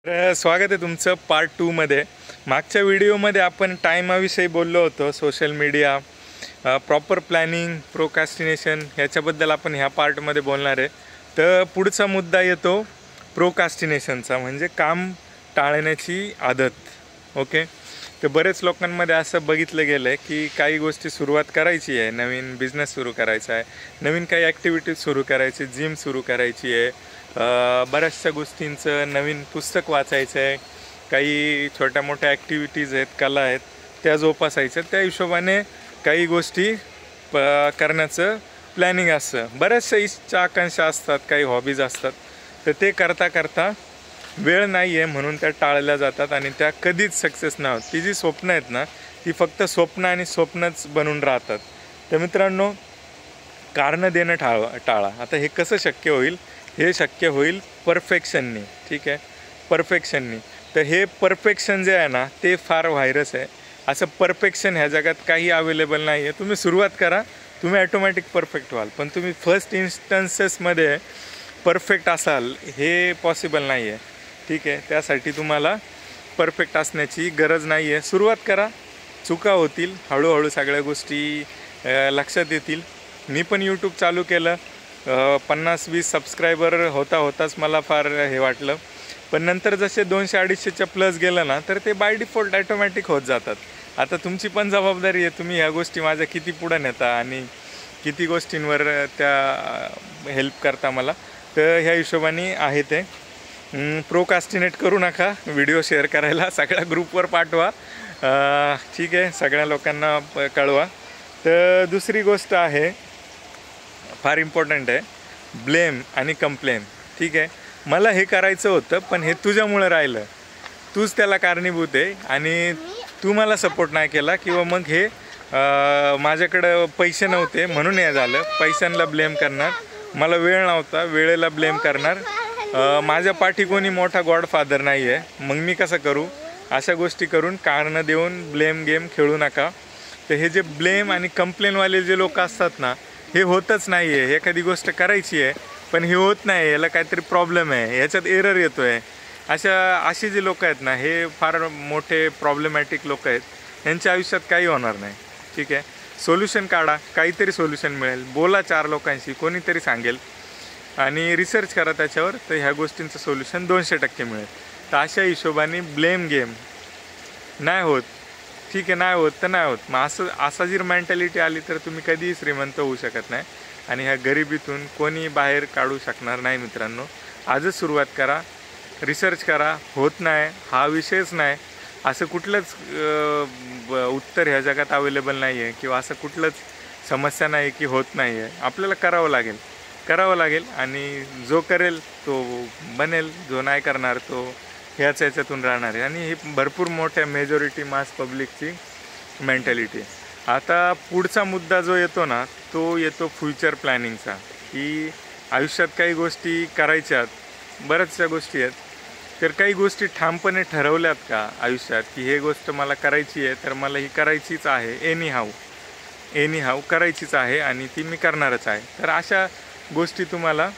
स्वागत आहे तुमचं पार्ट 2 मध्ये। मागच्या व्हिडिओमध्ये आपण टाईमाविषयी बोललो होतो, social media, proper planning, procrastination ह्याच्याबद्दल आपण ह्या पार्टमध्ये बोलणार आहे। तर पुढचा मुद्दा येतो प्रोकास्टिनेशनचा, म्हणजे काम टाळण्याची आदत। ओके, तर बरेच लोकांमध्ये असं बघितलं गेलं आहे की काही गोष्टी सुरुवात करायची आहे, नवीन बिझनेस सुरू करायचा आहे, नवीन काही ॲक्टिव्हिटीज सुरू करायची, जिम सुरू करायची आहे, बऱ्याचशा गोष्टींचं नवीन पुस्तक वाचायचं आहे, काही छोट्या मोठ्या ॲक्टिव्हिटीज आहेत, कला आहेत, त्या जोपासायच्या। त्या हिशोबाने काही गोष्टी करण्याचं प्लॅनिंग असतं, बऱ्याचशा इच्छा आकांक्षा असतात, काही हॉबीज असतात, तर ते करता करता वेळ नाही आहे म्हणून त्या टाळल्या जातात आणि त्या कधीच सक्सेस नाही होत। ती जी स्वप्न आहेत ना, ती फक्त स्वप्न आणि स्वप्नच बनून राहतात। तर मित्रांनो, कारणं देणं टाळा। आता हे कसं शक्य होईल? हे शक्य होईल परफेक्शननी। ठीक आहे, परफेक्शननी। तर हे परफेक्शन जे आहे ना, ते फार व्हायरस आहे। असं परफेक्शन ह्या जगात काही अवेलेबल नाही आहे। तुम्ही सुरुवात करा, तुम्ही ॲटोमॅटिक परफेक्ट व्हाल, पण तुम्ही फर्स्ट इन्स्टन्सेसमध्ये परफेक्ट असाल हे पॉसिबल नाही आहे। ठीक आहे, त्यासाठी तुम्हाला परफेक्ट असण्याची गरज नाही आहे। सुरुवात करा, चुका होतील, हळूहळू सगळ्या गोष्टी लक्षात येतील। मी पण यूट्यूब चालू केलं, 50-20 सबस्क्रायबर होताच मला फार हे वाटलं, पण नंतर जसे 200-250च्या प्लस गेलं ना, तर ते बाय डिफॉल्ट ॲटोमॅटिक होत जातात। आता तुमची पण जबाबदारी आहे, तुम्ही ह्या गोष्टी माझ्या किती पुढे नेता आणि किती गोष्टींवर त्या हेल्प करता मला। तर ह्या हिशोबाने आहे ते। प्रोकास्टिनेट करू नका, व्हिडिओ शेअर करायला सगळ्या ग्रुपवर पाठवा, ठीक आहे, सगळ्या लोकांना कळवा। तर दुसरी गोष्ट आहे, फार इम्पॉर्टंट आहे, ब्लेम आणि कंप्लेन। ठीक आहे, मला हे करायचं होतं पण हे तुझ्यामुळं राहिलं, तूच त्याला कारणीभूत आहे आणि तू मला सपोर्ट नाही केला, किंवा मग हे माझ्याकडं पैसे नव्हते म्हणून हे झालं, पैशांना ब्लेम करणार, मला वेळ नव्हता, वेळेला ब्लेम करणार, माझ्या पाठी कोणी मोठा गॉडफादर नाही आहे, मग मी कसं करू? अशा गोष्टी करून कारणं देऊन ब्लेम गेम खेळू नका। तर हे जे ब्लेम आणि कंप्लेनवाले जे लोक असतात ना, हे होतच नाही आहे। एखादी गोष्ट करायची आहे पण हे होत नाही, याला काहीतरी प्रॉब्लेम आहे, ह्याच्यात एरर येतो आहे, अशी जी लोक आहेत ना, हे फार मोठे प्रॉब्लेमॅटिक लोक आहेत, यांच्या आयुष्यात काही होणार नाही। ठीक आहे, सोल्युशन काढा, काहीतरी सोल्युशन मिळेल, बोला 4 लोकांशी, कोणीतरी सांगेल, आणि रिसर्च करा त्याच्यावर, तर ह्या गोष्टींचं सोल्युशन 200% मिळेल। तर अशा हिशोबाने ब्लेम गेम नाही होत। ठीक आहे, नाही होत तर नाही होत, मग असा जर मेंटॅलिटी आली तर तुम्ही कधीही श्रीमंत होऊ शकत नाही आणि ह्या गरिबीतून कोणी बाहेर काढू शकणार नाही। मित्रांनो, आजच सुरुवात करा, रिसर्च करा, होत नाही हा विषयच नाही, असं कुठलंच उत्तर ह्या जगात अवेलेबल नाही आहे, किंवा असं कुठलंच समस्या नाही की होत नाही आहे। आपल्याला करावं लागेल आणि जो करेल तो बनेल, जो नाही करणार तो ह्याच्यातून राहणार आहे, आणि ही भरपूर मोठ्या मेजॉरिटी मास पब्लिकची मेंटॅलिटी आहे। आता पुढचा मुद्दा जो येतो ना, तो येतो फ्युचर प्लॅनिंगचा, की आयुष्यात काही गोष्टी करायच्यात, बऱ्याचशा गोष्टी आहेत, तर काही गोष्टी ठामपणे ठरवल्यात का आयुष्यात, की हे गोष्ट मला करायची आहे, तर मला ही करायचीच आहे, एनी हाऊ करायचीच आहे आणि ती मी करणारच आहे। तर अशा गोष्टी तुम्हाला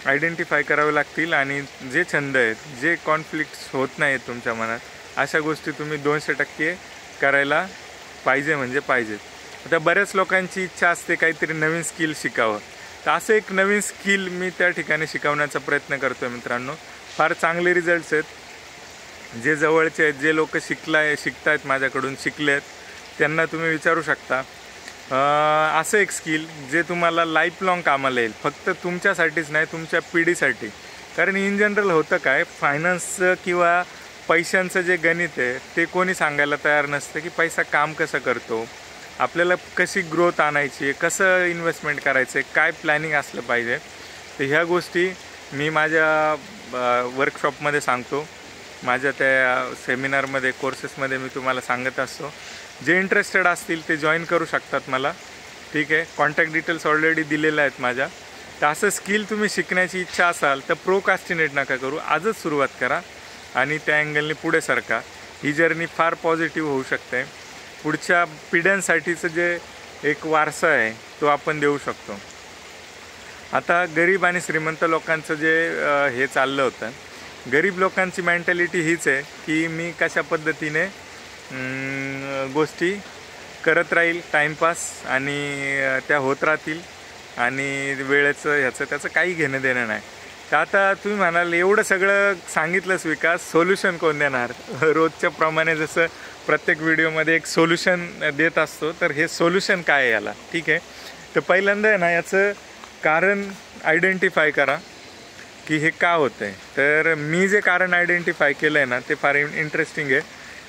आयडेंटिफाय करावे लागतील, आणि जे छंद आहेत, जे कॉन्फ्लिक्ट्स होत नाहीत तुमच्या मनात, अशा गोष्टी तुम्ही 200% करायला पाहिजे म्हणजे पाहिजेत। आता बऱ्याच लोकांची इच्छा असते काहीतरी नवीन स्किल शिकावं, तर असं एक नवीन स्किल मी त्या ठिकाणी शिकवण्याचा प्रयत्न करतो आहे। मित्रांनो, फार चांगले रिझल्ट्स आहेत, जे जवळचे आहेत, जे लोक शिकतायत माझ्याकडून, शिकलेत, त्यांना तुम्ही विचारू शकता। असं एक स्किल जे तुम्हाला लाईफ लाँग कामाला येईल, फक्त तुमच्यासाठीच नाही, तुमच्या पिढीसाठी। कारण इन जनरल होतं काय, फायनान्सचं किंवा पैशांचं जे गणित आहे ते कोणी सांगायला तयार नसतं, की पैसा काम कसं करतो, आपल्याला कशी ग्रोथ आणायची, कसं इन्व्हेस्टमेंट करायचं आहे, काय प्लॅनिंग असलं पाहिजे। तर ह्या गोष्टी मी माझ्या वर्कशॉपमध्ये सांगतो, माझ्या त्या सेमिनारमध्ये, कोर्सेसमध्ये मी तुम्हाला सांगत असतो। जे इंटरेस्टेड असतील ते जॉईन करू शकतात मला। ठीक आहे, कॉन्टॅक्ट डिटेल्स ऑलरेडी दिलेल्या आहेत माझ्या। तर असं स्किल तुम्ही शिकण्याची इच्छा असाल तर प्रोकास्टिनेट नका करू, आजच सुरुवात करा आणि त्या अँगलने पुढे सरका। ही जर्नी फार पॉझिटिव्ह होऊ शकते, पुढच्या पिढ्यांसाठीचं जे एक वारसा आहे तो आपण देऊ शकतो। आता गरीब आणि श्रीमंत लोकांचं जे हे चाललं होतं, गरीब लोकांची मेंटॅलिटी हीच आहे की मी कशा पद्धतीने गोष्टी करत राहील टाईमपास आणि त्या होत राहतील आणि वेळेचं ह्याचं त्याचं काही घेणं देणं नाही. तर आता तुम्ही म्हणाल एवढं सगळं सांगितलंच विकास, सोल्युशन कोण देणार? रोजच्या प्रमाणे जसं प्रत्येक व्हिडिओमध्ये एक सोल्युशन देत असतो, तर हे सोल्युशन काय आहे याला? ठीक आहे, तर पहिल्यांदा आहे ना याचं कारण आयडेंटिफाय करा की हे का होतं आहे. तर मी जे कारण आयडेंटिफाय केलं आहे ना ते फार इंटरेस्टिंग आहे.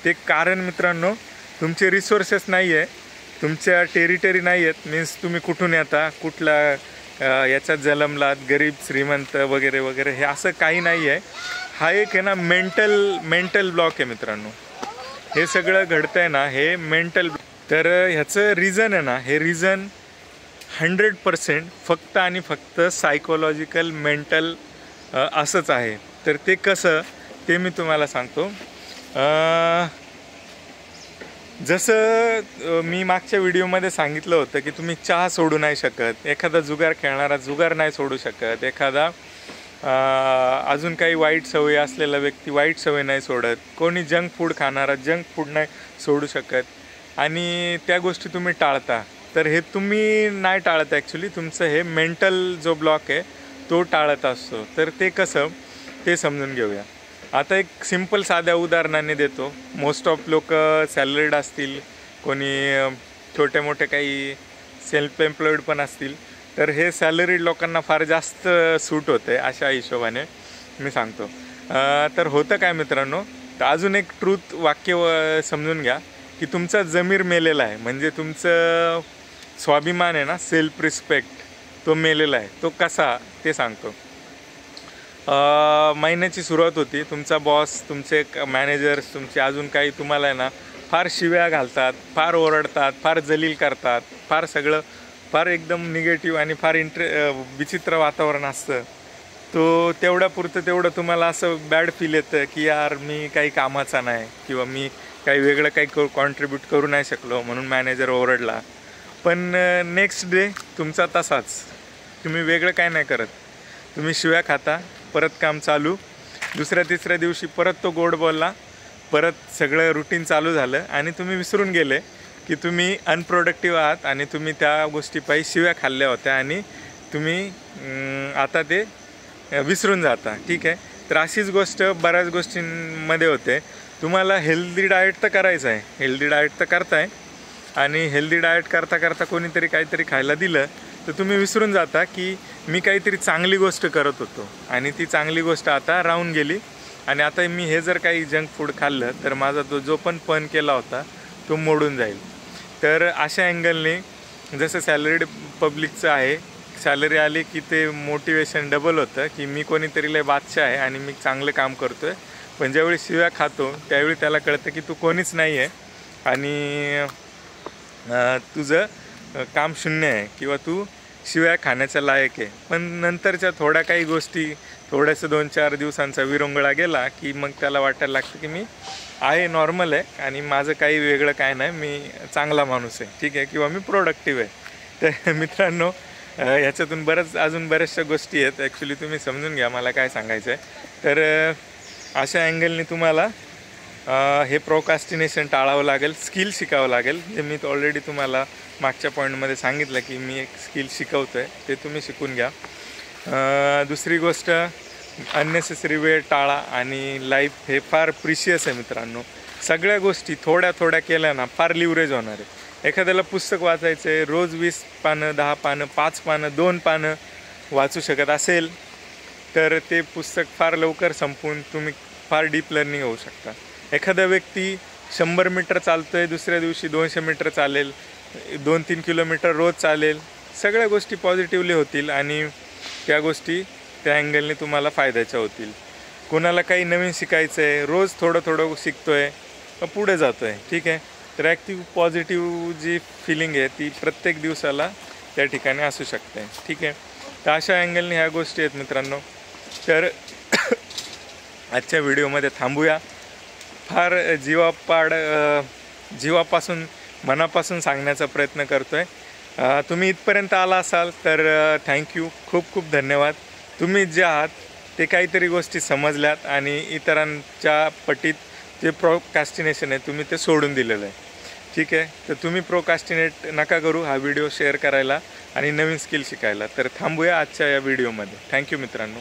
ते कारण मित्रांनो तुमचे रिसोर्सेस नाही आहे, तुमच्या टेरिटरी नाही आहेत, मीन्स तुम्ही कुठून येता, कुठला याच्यात जन्मलात, गरीब श्रीमंत वगैरे वगैरे, हे असं काही नाही आहे. हा एक आहे ना मेंटल ब्लॉक आहे मित्रांनो. हे सगळं घडतं आहे ना हे मेंटल. तर ह्याचं रिझन आहे ना, हे रिझन 100% फक्त आणि फक्त सायकोलॉजिकल मेंटल असंच आहे. तर ते कसं ते मी तुम्हाला सांगतो. जसं मी मागच्या व्हिडिओमध्ये सांगितलं होतं की तुम्ही चहा सोडू नाही शकत, एखादा जुगार खेळणारा जुगार नाही सोडू शकत, एखादा अजून काही वाईट सवयी असलेला व्यक्ती वाईट सवय नाही सोडत, कोणी जंक फूड खाणारा जंक फूड नाही सोडू शकत आणि त्या गोष्टी तुम्ही टाळता. तर हे तुम्ही नाही टाळत, ॲक्च्युली तुमचं हे मेंटल जो ब्लॉक आहे तो टाळत असतो. तर ते कसं ते समजून घेऊया. आता एक सिंपल साध्या उदाहरणाने देतो. मोस्ट ऑफ लोक सॅलरीड असतील, कोणी छोटे मोठे काही सेल्फ एम्प्लॉईड पण असतील, तर हे सॅलरीड लोकांना फार जास्त सूट होते अशा हिशोबाने मी सांगतो. तर होतं काय मित्रांनो, तर अजून एक ट्रूथ वाक्य समजून घ्या की तुमचा जमीर मेलेला आहे, म्हणजे तुमचं स्वाभिमान आहे ना, सेल्फ रिस्पेक्ट, तो मेलेला आहे. तो कसा ते सांगतो. महिन्याची सुरुवात होती, तुमचा बॉस, तुमचे मॅनेजर्स, तुमचे अजून काही तुम्हाला आहे ना फार शिव्या घालतात, फार ओरडतात, फार जलील करतात, फार सगळं फार एकदम निगेटिव्ह आणि फार विचित्र वातावरण असतं. तो तेवढ्यापुरतं तेवढं तुम्हाला असं बॅड फील येतं की यार मी काही कामाचा नाही किंवा मी काही वेगळं काही कॉन्ट्रीब्यूट करू नाही शकलो म्हणून मॅनेजर ओरडला. पण नेक्स्ट डे तुमचा तसाच, तुम्ही वेगळं काय नाही करत, तुम्ही शिव्या खाता, परत काम चालू. दुसऱ्या तिसऱ्या दिवशी परत तो गोड बोलला, परत सगळं रुटीन चालू झालं आणि तुम्ही विसरून गेले की तुम्ही अनप्रोडक्टिव्ह आहात आणि तुम्ही त्या गोष्टीपायी शिव्या खाल्ल्या होत्या आणि तुम्ही आता ते विसरून जाता. ठीक आहे, तर अशीच गोष्ट बऱ्याच गोष्टींमध्ये होते. तुम्हाला हेल्दी डाएट तर करायचं आहे, हेल्दी डाएट तर करताय आणि हेल्दी डाएट करता करता कोणीतरी काहीतरी खायला दिलं तर तुम्ही विसरून जाता की मी काहीतरी चांगली गोष्ट करत होतो आणि ती चांगली गोष्ट आता राहून गेली आणि आता मी हे जर काही जंक फूड खाल्लं तर माझा तो जो पण केला होता तो मोडून जाईल. तर अशा अँगलने जसं सॅलरीड पब्लिकचं आहे, सॅलरी आली की ते मोटिवेशन डबल होतं की मी कोणीतरी लय बादशाह आहे आणि मी चांगलं काम करतो आहे. पण ज्यावेळी शिव्या खातो त्यावेळी त्याला कळतं की तू कोणीच नाही आहे आणि तुझं काम शून्य आहे किंवा तू शिव्या खाण्याच्या लायक आहे. पण नंतरच्या थोड्या काही गोष्टी, थोड्यासं 2-4 दिवसांचा विरंगुळा गेला की मग त्याला वाटायला लागतं की मी आहे, नॉर्मल आहे आणि माझं काही वेगळं काय नाही, मी चांगला माणूस आहे, ठीक आहे, किंवा मी प्रोडक्टिव्ह आहे. तर मित्रांनो ह्याच्यातून अजून बऱ्याचशा गोष्टी आहेत. ॲक्च्युली तुम्ही समजून घ्या मला काय सांगायचं आहे. तर अशा अँगलने तुम्हाला हे प्रोकास्टिनेशन टाळावं लागेल, स्किल शिकावं लागेल. जे मी ऑलरेडी तुम्हाला मागच्या पॉईंटमध्ये सांगितलं की मी एक स्किल शिकवतो आहे, ते तुम्ही शिकून घ्या. दुसरी गोष्ट, अननेसेसरी वेळ टाळा आणि लाईफ हे फार प्रिशियस आहे मित्रांनो. सगळ्या गोष्टी थोड्या थोड्या केल्या ना फार लिव्हरेज होणार आहे. एखाद्याला पुस्तक वाचायचं आहे, रोज 20 पानं, 10 पानं, 5 पानं, 2 पानं वाचू शकत असेल तर ते पुस्तक फार लवकर संपवून तुम्ही फार डीप लर्निंग होऊ शकता. एखादा व्यक्ती 100 मीटर चालतो आहे, दुसऱ्या दिवशी 200 मीटर चालेल, 2-3 किलोमीटर रोज चालेल. सगळ्या गोष्टी पॉझिटिव्हली होतील आणि त्या गोष्टी त्या अँगलने तुम्हाला फायद्याच्या होतील. कोणाला काही नवीन शिकायचं आहे, रोज थोडं थोडं शिकतो आहे, पुढे जातो आहे, ठीक आहे. तर ॲक्टिव्ह पॉझिटिव्ह जी फिलिंग आहे ती प्रत्येक दिवसाला त्या ठिकाणी असू शकते, ठीक आहे. तर अशा अँगलने ह्या गोष्टी आहेत मित्रांनो. तर आजच्या व्हिडिओमध्ये थांबूया. फार जीवापासून मनापासून सांगण्याचा प्रयत्न करतो आहे. तुम्ही इथपर्यंत आला असाल तर थँक्यू, खूप खूप धन्यवाद. तुम्ही जे आहात ते काहीतरी गोष्टी समजल्यात आणि इतरांच्या पटीत जे प्रोकास्टिनेशन आहे तुम्ही ते सोडून दिलेलं आहे. ठीक आहे, तर तुम्ही प्रोकास्टिनेट नका करू हा व्हिडिओ शेअर करायला आणि नवीन स्किल शिकायला. तर थांबूया आजच्या या व्हिडिओमध्ये. थँक्यू मित्रांनो.